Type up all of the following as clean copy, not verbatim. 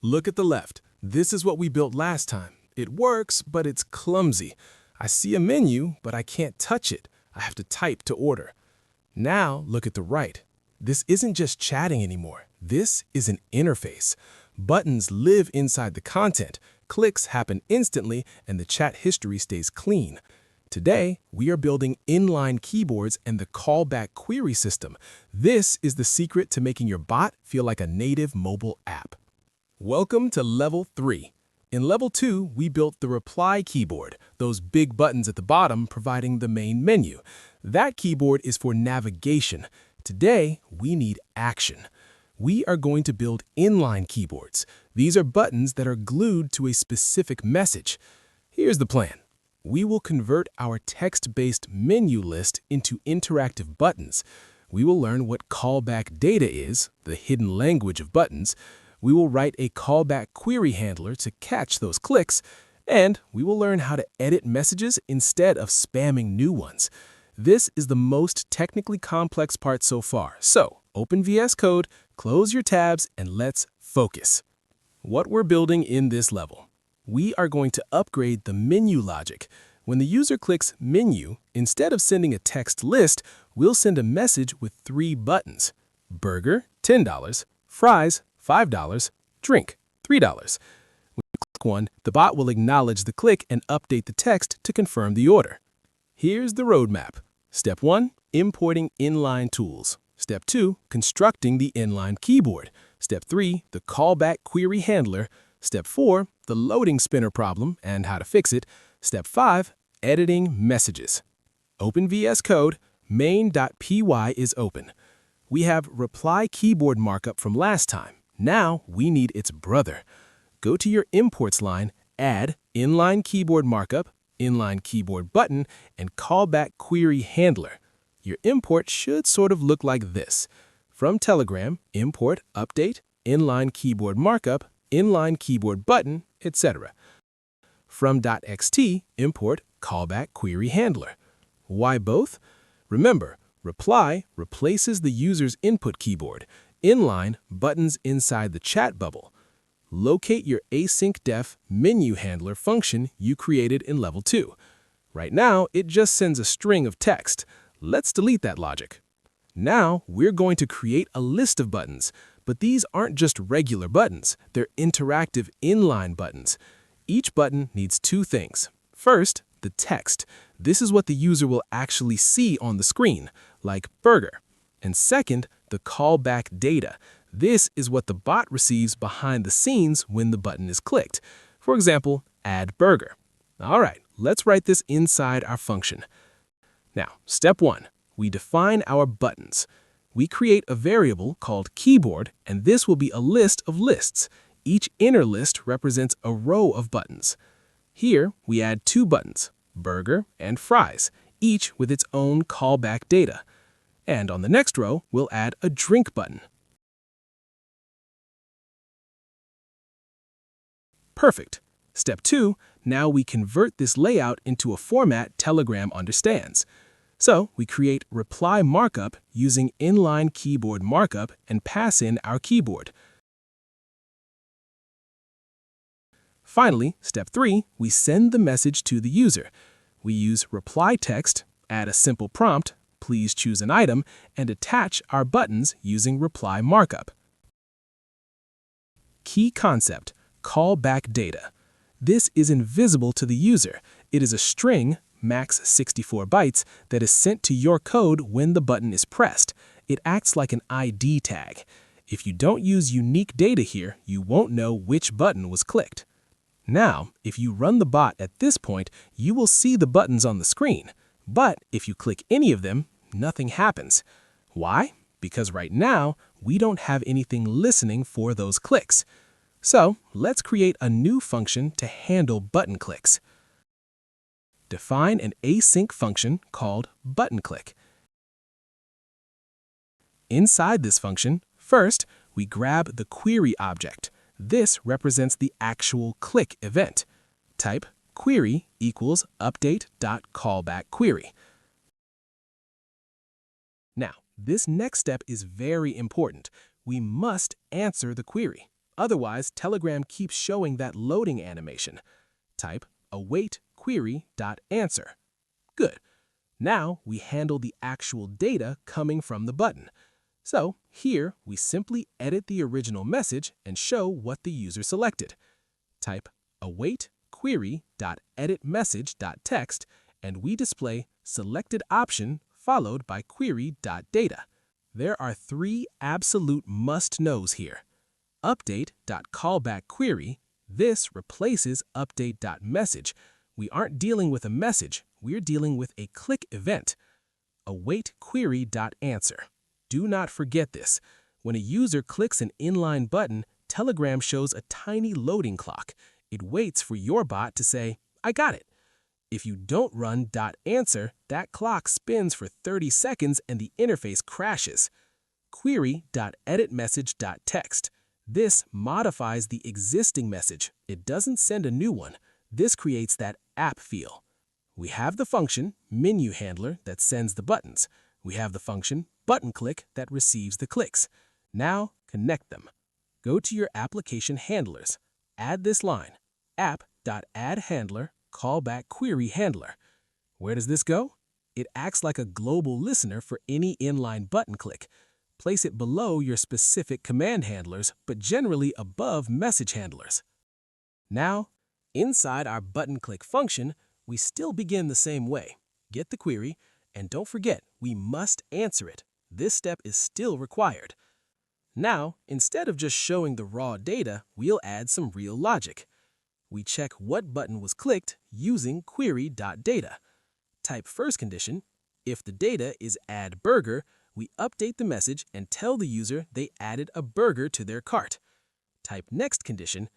Look at the left. This is what we built last time. It works, but it's clumsy. I see a menu, but I can't touch it. I have to type to order. Now, look at the right. This isn't just chatting anymore. This is an interface. Buttons live inside the content. Clicks happen instantly, and the chat history stays clean. Today, we are building inline keyboards and the callback query system. This is the secret to making your bot feel like a native mobile app. Welcome to Level 3. In Level 2, we built the reply keyboard, those big buttons at the bottom providing the main menu. That keyboard is for navigation. Today, we need action. We are going to build inline keyboards. These are buttons that are glued to a specific message. Here's the plan. We will convert our text-based menu list into interactive buttons. We will learn what callback data is, the hidden language of buttons. We will write a callback query handler to catch those clicks, and we will learn how to edit messages instead of spamming new ones. This is the most technically complex part so far, so open VS Code, close your tabs, and let's focus. What we're building in this level. We are going to upgrade the menu logic. When the user clicks Menu, instead of sending a text list, we'll send a message with 3 buttons. Burger, $10. Fries, $5. Drink, $3. When you click one, the bot will acknowledge the click and update the text to confirm the order. Here's the roadmap. Step 1, importing inline tools. Step 2, constructing the inline keyboard. Step 3, the callback query handler. Step 4, the loading spinner problem and how to fix it. Step 5, editing messages. Open VS Code, main.py is open. We have reply keyboard markup from last time. Now we need its brother. Go to your imports line, add inline keyboard markup, inline keyboard button, and callback query handler. Your import should sort of look like this. From Telegram, import, update, inline keyboard markup, inline keyboard button, etc. From .xt, import callback query handler. Why both? Remember, reply replaces the user's input keyboard. Inline, buttons inside the chat bubble. Locate your async def menu handler function you created in Level 2. Right now, it just sends a string of text. Let's delete that logic. Now, we're going to create a list of buttons. But these aren't just regular buttons, they're interactive inline buttons. Each button needs 2 things. First, the text. This is what the user will actually see on the screen, like burger. And second, the callback data. This is what the bot receives behind the scenes when the button is clicked. For example, add burger. All right, let's write this inside our function. Now, step 1, we define our buttons. We create a variable called keyboard, and this will be a list of lists. Each inner list represents a row of buttons. Here, we add 2 buttons, burger and fries, each with its own callback data. And on the next row, we'll add a drink button. Perfect. Step 2, now we convert this layout into a format Telegram understands. So we create reply markup using inline keyboard markup and pass in our keyboard. Finally, step 3, we send the message to the user. We use reply text, add a simple prompt, please choose an item, and attach our buttons using reply markup. Key concept, callback data. This is invisible to the user. It is a string, max 64 bytes, that is sent to your code when the button is pressed. It acts like an ID tag. If you don't use unique data here, you won't know which button was clicked. Now, if you run the bot at this point, you will see the buttons on the screen. But if you click any of them, nothing happens. Why? Because right now, we don't have anything listening for those clicks. So let's create a new function to handle button clicks. Define an async function called buttonClick. Inside this function, first, we grab the query object. This represents the actual click event. Type query equals update.callbackQuery. Now, this next step is very important. We must answer the query. Otherwise, Telegram keeps showing that loading animation. Type await query.answer. Good. Now we handle the actual data coming from the button. So here we simply edit the original message and show what the user selected. Type await query.editMessage.text and we display selected option followed by query.data. There are three absolute must-knows here. Update.callbackQuery. This replaces update.message. We aren't dealing with a message, we're dealing with a click event. Await query.answer. Do not forget this. When a user clicks an inline button, Telegram shows a tiny loading clock. It waits for your bot to say, I got it. If you don't run .answer, that clock spins for 30 seconds and the interface crashes. Query.editMessage.text. This modifies the existing message. It doesn't send a new one. This creates that app feel. We have the function menu handler that sends the buttons. We have the function button click that receives the clicks. Now connect them. Go to your application handlers. Add this line, app.addHandler callback query handler. Where does this go? It acts like a global listener for any inline button click. Place it below your specific command handlers, but generally above message handlers. Now, inside our button click function, we still begin the same way. Get the query, and don't forget, we must answer it. This step is still required. Now, instead of just showing the raw data, we'll add some real logic. We check what button was clicked using query.data. Type first condition. If the data is add burger, we update the message and tell the user they added a burger to their cart. Type next condition.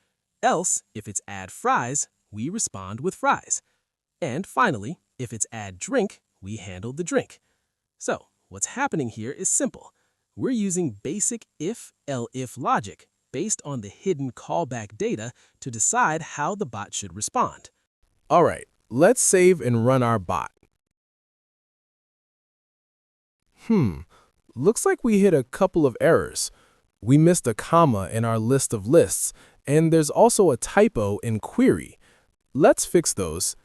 Else, if it's add fries, we respond with fries. And finally, if it's add drink, we handle the drink. So, what's happening here is simple. We're using basic if-elif logic based on the hidden callback data to decide how the bot should respond. All right, let's save and run our bot. Looks like we hit a couple of errors. We missed a comma in our list of lists, and there's also a typo in query. Let's fix those.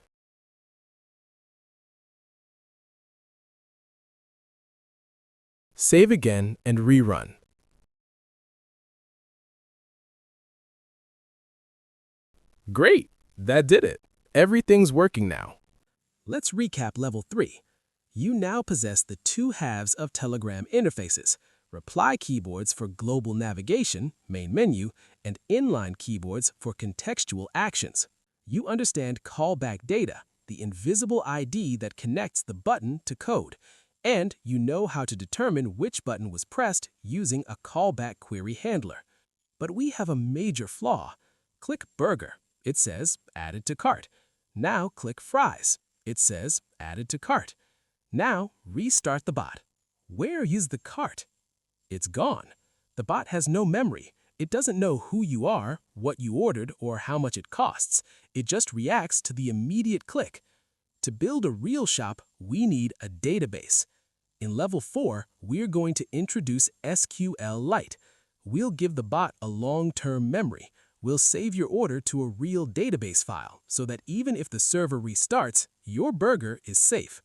Save again and rerun. Great, that did it. Everything's working now. Let's recap level 3. You now possess the two halves of Telegram interfaces, reply keyboards for global navigation, main menu, and inline keyboards for contextual actions. You understand callback data, the invisible ID that connects the button to code, and you know how to determine which button was pressed using a callback query handler. But we have a major flaw. Click burger. It says added to cart. Now click fries. It says added to cart. Now restart the bot. Where is the cart? It's gone. The bot has no memory. It doesn't know who you are, what you ordered, or how much it costs. It just reacts to the immediate click. To build a real shop, we need a database. In level 4, we're going to introduce SQLite. We'll give the bot a long-term memory. We'll save your order to a real database file so that even if the server restarts, your burger is safe.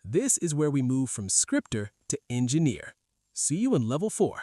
This is where we move from scripter to engineer. See you in level 4.